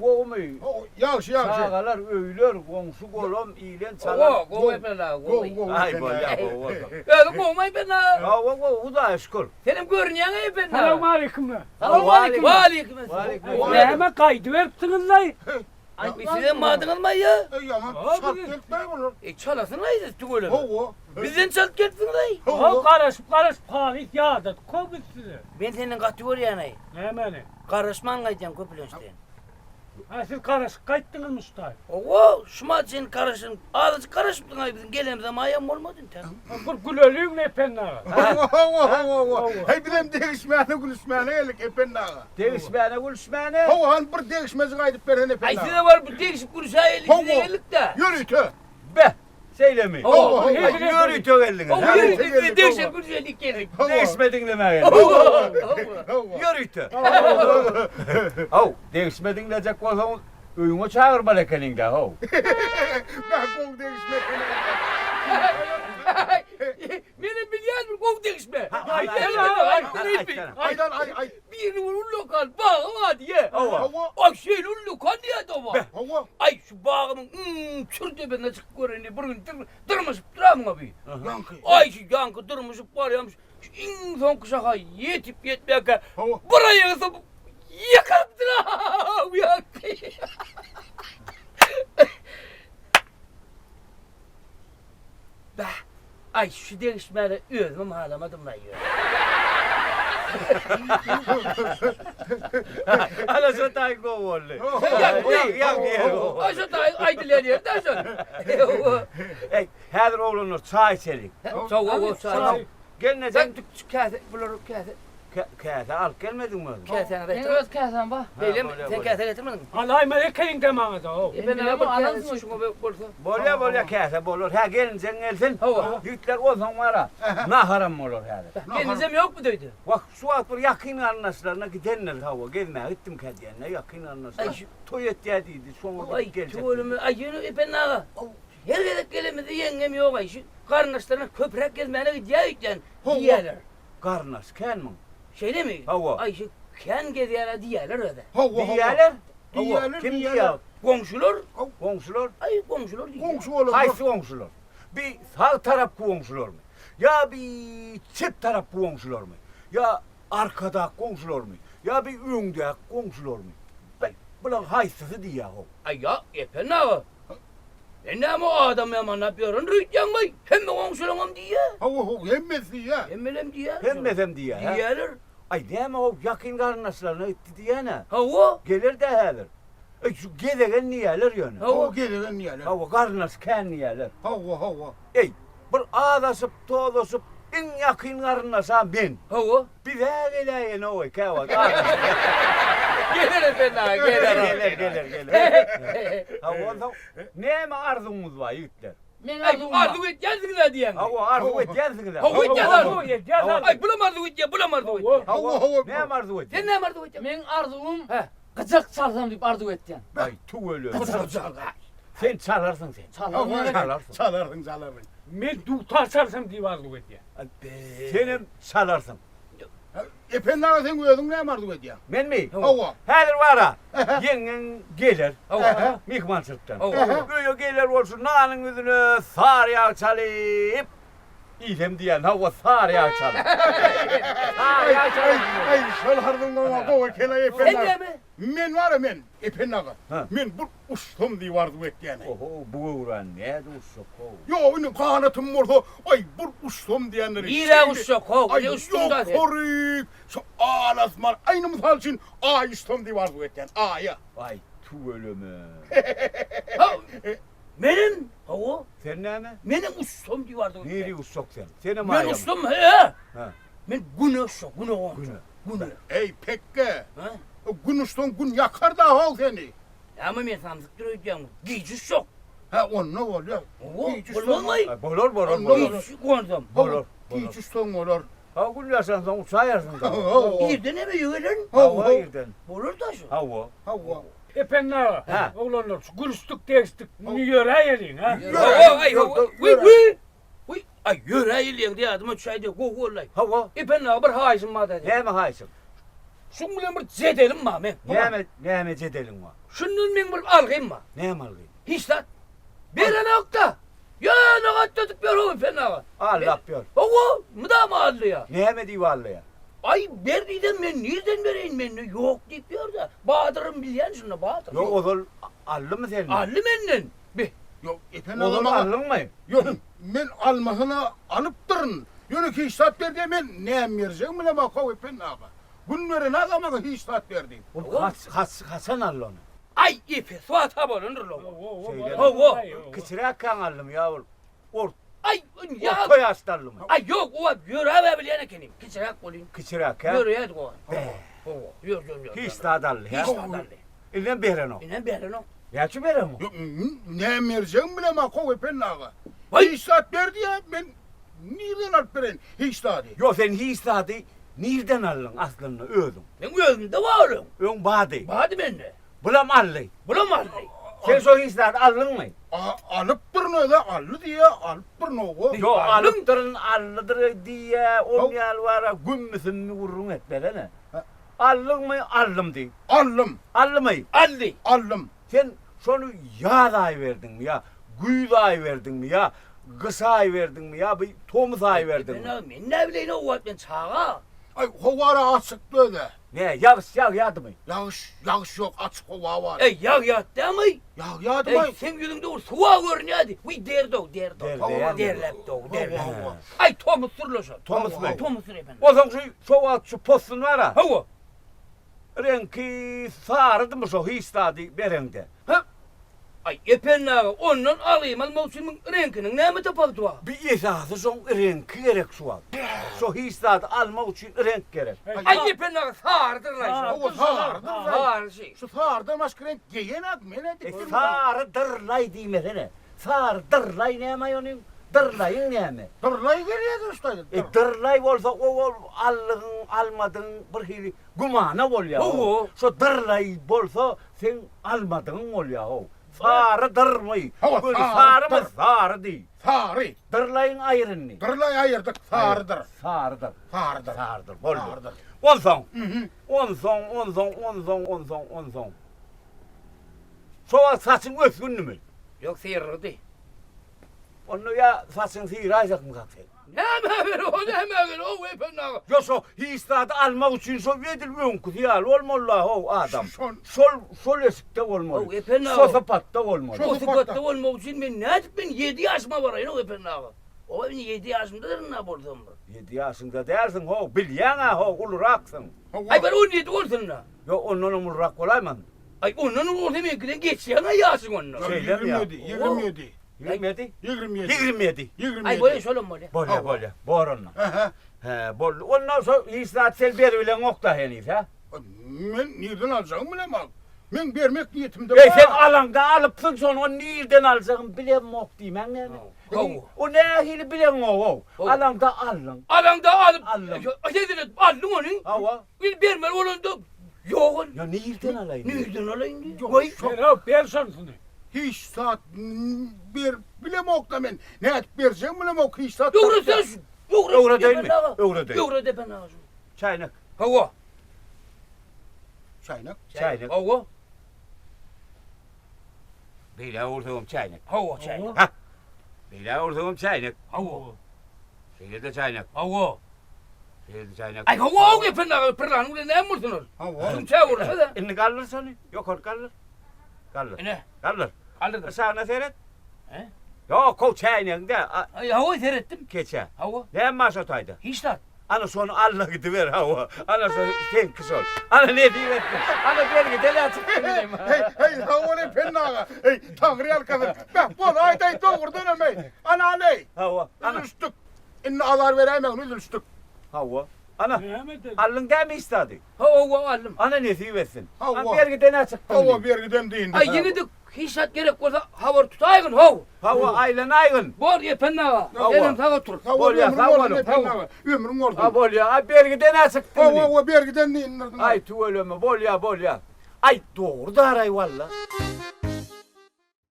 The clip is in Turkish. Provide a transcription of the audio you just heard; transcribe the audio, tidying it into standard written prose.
kovmuyor. Yağış. Sağalar öyler, komşu kolum, iyilen çalar. Go ben la go. Ay bolla go. Ya go may ben la. O da şükür. Senin görünüyen ey ben la. Selamun aleyküm lan. Selamun aleyküm. Aleyküm. Ne hemen kaydı veripsiniz lan. Ay sizin madınız mı ya? Yaman çat geltmey olur. Çalasın la siz tügölü. Hava. Bizden çalıp gelsin la. O karışıp pahalı yağdı. Kovut size. Ben senin kategoriyanı. Hemen. Karışman kayacaksın köpülünçten. Ha siz karışık kayıttınız Mustafa. Oo, şuma sen karışın. Ağzı karışıptın ay bizim gelemize mayam olmadın sen. Bu gülölüğün ne penna. Hava. Hey bilem değişmeyene gülüşmeyene gelik epennağa. Değişmeyene gülüşmeyene. Hava han bir değişmezi kaydıp beren Ay epennağa. size var bu değişik kuruşa elik size gelik de. Yürü tö. Be. Söylemeyin. Oo, Yürü tök elini. Oo, yürü değişik kuruşa elik gelik. Değişmedin demeye. Hava. Yürü tök. Değişmedin diyecek olsan öyüne çağır balekenin de. Ben kol değişmekene. Benim bilyar bir kov değişme. Ay, Aydan ay. Bir lokal bağım var diye. Hava. Ay şey lokal diye de var. Hava. Ay şu bağımın çürüde ben açık görünüyor. Bugün durmuşup duramam abi. Yankı. Ay şu yankı durmuşup var yamış. Şu insan kuşağa yetip yetmeyeke. Hava. Burayı ısıp yakaptır ha. Yankı. Ay şu değişmeyle özüm halamadım lan ya. Ala satay kovollu. Aşağı da aydılar yerden sonra. Her oğlunuz çay içelim. Soğuk çay. Gelmeden Sen tük kase bulur kase. kase al gelmedin mi? Kase Benim öz kasem bak. Benim sen kase getirmedin mi? Alay melekenin demağına da o. Ben bilmem, ama anasını anasını şunu bulsa. Bolya kase bolur. Ha gelince gelsin. Hava. Yükler olsan var ha. Ne haram olur herhalde. Kendinize yok mu dedi? Bak şu atır yakın anlaşlarına gidenler hava gelmeye gittim kediyenle yakın anlaşlar. Ay şu- Toy et yediydi sonra Ay gelecek. tuğulumu ay yürü ben ağa. Her yere gelemedi yengem yok ay şu kardeşlerine köprek gezmene gidiyor yüklen diyorlar. Karnas ken mi? Şeyde mi? Hava. Ay şu ken geziyorlar diyorlar öyle. Hava. Diyeler. Diyeler, Kim diyeler. diyor? Komşular. Komşular. Ay komşular diyor. Komşu olur. Haysi komşular? Bir sağ taraf komşular mı? Ya bir çift taraf komşular mı? Ya arkada komşular mı? Ya bir önde komşular mı? Bunlar haysısı diye o. Ay ya ben ağa. Ben de ama o adam yaman ne yapıyorsun? Rüyken bay. Hem de komşulamam diye. Hava hemmesi ya. Hem diye. Hem diye. ha? Diyorlar. Ay deme o yakın kardeşlerine etti diye ne? Hava. Gelir de helir. Şu gezegen niyeler yani? Hava geliren niyeler. Hava kardeş ken niyeler? Hava. Ey bir ağdasıp toğdasıp en yakın kardeşa ben. Hava. Bir de geleyin o kava. Gelir ben ağa Gelir. Hava ne mi arzumuz var yiğitler? Men Ay arzum arzu et gelsinler diyen. Hava arzu et gelsin de. Hava et Hava gelsin. gel. Ay bulam arzu et ya bulam arzu et. Hava. Ne mi arzu et? Sen ne arzu et? Men arzum He. gıcık çalsam deyip arzu etken. Ay tu ölü. Sen çalarsın sen. Çalsam. Çalarsın. Çalarsın. Men tutar çalsam diye vardı bu diye. Senin çalarsın. Epennağa sen gözün ne mardu et ya. Ben mi? Hava. Her var ha. Yengen gelir. Hava. Mihmansırttan. Hava. Böyle gelir olsun nanın yüzünü sar yağ çalıp. İyiyim diyen hava sar yağ çalıp. Sar yağ çalıp. Ay şalhardın ama kova kela Sen epennağa. ne mi? Men var ya men epennağa. Ha. Men bu ustum diye vardı et yani. Oho bu uğran ne dursun ko. Yo onun kanatım orada. Ay bu ustum diyenleri. İyi uşak ho. Ay Ne üstünde. yok koruyup. Şu ağlasman. Aynı misal için ay ustum diye vardı et yani. Aya. Ay tu ölümü. Benim. Hava. Sen ne mi? Benim ustam diye vardı. Neri ustok sen? Senin Ben mayam. ustam he. Ha. Ben günü uşak. Günü o. Günü. Günü. Ey pekke. Ha? Gün ustum gün yakar da hal seni. Ama ben samzık duracağım. Giyici uşak. Ha on ne oluyor? Hava. Giyici Bolmaz ustum. mı? Ay, bolor bolor Anladım. bolor. Giyici kondum. Bolor. Giyici ustum olur. Ha gül yaşan sen uçayarsın da. İrde ne mi yığılın? Hava yerden. Bolur da şu. Hava. Hava. Epenna. Ha. Oğlanlar gülüstük değiştik. Yöre yelin ha. Hava. Ay hava. Uy uy. Uy. Ay yüreğiyle diye adıma çayda koku olay. Hava. İpen ne haber haysın madde. Ne mi haysın? Şun bilen bir zedelim ma men. Neme cedelin var? Şunun men bir algayım ma. Ne malgın? Hiç lan. Bir nokta. Ya ne katladık bir o fena. Allah biyor. Oğo mu da mı aldı ya? Neme divarlı ya? Ay verdiyden ben nereden vereyim ben? Yok deyip diyor da. Bahadır'ın bilyen şunu Bahadır. Yok oğul allı mı senin? Allı menden. Bir. Yok epen Oğul alama. allın mı? Yok men almasını alıp durun. Yönü ki istat verdi men ne vereceğim bile bak o epen ağa. Bunları ne zaman hiç istat verdi. Hasan allı onu. Ay ipi suat habolun rolo. Söyle. Oğo. Kıçırak kan allım ya oğul. Ay ya. Orta yaşlı mı? Ay yok o görev bilene kenim. Kıçarak olayım. Kıçırak ha? Yürüyed o. Oğo. Yürü. Hiç tadallı Hiç ya. tadallı. İnden beren o. İnen beren o. Ya şu beren o. Yok ne vereceğim bile bak o epen ağa. Vay. Hiç istat verdi ya ben nereden alıp veren hiç istat. Yok sen hiç tadı nereden allın aslında öldün. Ben gözümde varım. Ön bağdı. Bahadı bende. Bulam allı. Bulamaz. Sen so hiç tadı allın mı? Alıp durun öyle allı diye alıp durun o. Yo Allım. alıp durun allıdır diye olmayan var gümmüsün mü vurun etlerine. Allın mı allım değil. Allım Allı mı? Aldı. allım. Sen sonu yağ dahi verdin mi ya? Güy dahi verdin mi ya? Gısayı verdin mi ya? Bir tomuz dahi verdin mi? Ben ne bileyim o vaktin çağa. Ay hovara açıktı öyle. Ne yağış yağdı mı? Yağış yok açık hova var. Ey yattı mı? Yağdı Ey mı? sen yüzünde o suva görünüyor. Uy derdo. Derlepto. Ay Thomas sürloşun. Thomas mı? Thomas efendim. O zaman şu postun var ha. Hava. Renki sarıdı mı şu hiç tadı berende. Ay epennağı onun alayım almavşimin renkinin ne mi tapalı tuğa? Bir esası son renk gerek şu an. Şu hiç tadı almak için renk gerek. Ay epennağı sağırdır lan O sağırdır. Sağır şey. Şu sağırdır başka renk giyenek mi ne diktir? Sarı dırlay diyemesene. Sarı dırlay ne mi onun? Dırlayın ne mi? Dırlay geriye düştü. Dırlay olsa o allığın almadığın bir hili gumana ol ya. Oo. Şu dırlay olsa sen almadığın ol ya. Sarı dırmay. Hava, Böyle sarı sarı mı? Sarı değil. Sarı. Dırlayın ayrını. Dırlay ayırdık sağırdır. Sarıdır. Sağırdır. Sarıdır. Bollu. Sağırdır. On son. Hı hı. On son. Şu saçın ösgünlü mü? Yok sıyırırdı. Onu ya saçın sıyıracak mı kalk sen? Ne hemen o epennağı. Yoksa hiçtadı almak için so vedil önkü diyal olmalı o adam. Son. Sol esikte olmalı. O epennağı. Sol sapatta olmalı. Şu- O sıkıntı olmak için ben ne ettim ben 7 yaşıma varayım o epennağı. O ben 7 yaşımdadır ne buldum. 7 yaşında dersin ho bilyen ha ho uluraksın. Ay ben 17 olsun da. Yo onun umurak kolayman. Ay onun orada mekine geçeceğine yaşın onun. Şey- 27. 27. 27. 27. 27. Ay böyle söylem böyle. Böyle. Boranla. Aha. He bol. Ondan sonra hiçtat sel beriyle nokta henüz ha. Men nereden alacağım bilemem. Men vermek niyetimde Ey sen alanda alıpsın sonra onu nereden alacaksın bilem yok diyeyim ne mi? O ne hili bilem o. Alanda alın. Adam da alıp Aldım. Dedin aldım onu. Hava. Bir verme onun da yok. Ya nereden alayım? Nereden alayım? Yok, Vay. çok- Sen o personsunu. hiç saat bir bilemem da men. Ne et vereceğim bilemem hiç saat. Doğru sen şu. Doğru değil mi? Doğru değil. Doğru de ben ağzım. Çaynak. Hava. Çaynak. Çaynak. Hava. Böyle vurduğum çaynak. Hava çaynak. Ha. Böyle vurduğum çaynak. Hava. Şöyle de çaynak. Hava. Şöyle de çaynak. Ay hava o yapın pırlan ulan ne mutsunuz? Hava. Tüm çay vursa da. İnni kalır sana. Yok or kalır. Kalır. Ne? Kalır. Kaldı da. Sağına seyret. He? Yok o çaynakta Ay hava seyrettim. keçe. Hava. Ne masataydı? Hiç lan. Ana sonu Allah gidiver hava. Ana sonu sen kız ol. Ana ne diyeyim? Ana bir gideli açık gideyim. Hey hava ne pennağa. Hey tanrı kadın. Ben bu ayda doğurdun ama. Ana ne? Hava. Ana. Üzülstük. İnne alar veremem üzülstük. Hava. Ana. Mehmet dedi. Alın da mı istedi? Hava aldım. Ana ne diyorsun? Hava. Ana bir gideli açık. Hava bir giden deyin. Ay yine de hiç gerek olsa hava tutayın hava. Hava aylan aygın. Bor yapın hava. Hava. Senin hava tur. Hava Bol ya, ömrüm hava oldu ne oğlum, pennağa. Ömrüm oldu. Ha bol ya. Ay bir gideli açık. Hava bir giden deyin. Ay tuvalöme bol ya. Ay doğru da aray valla.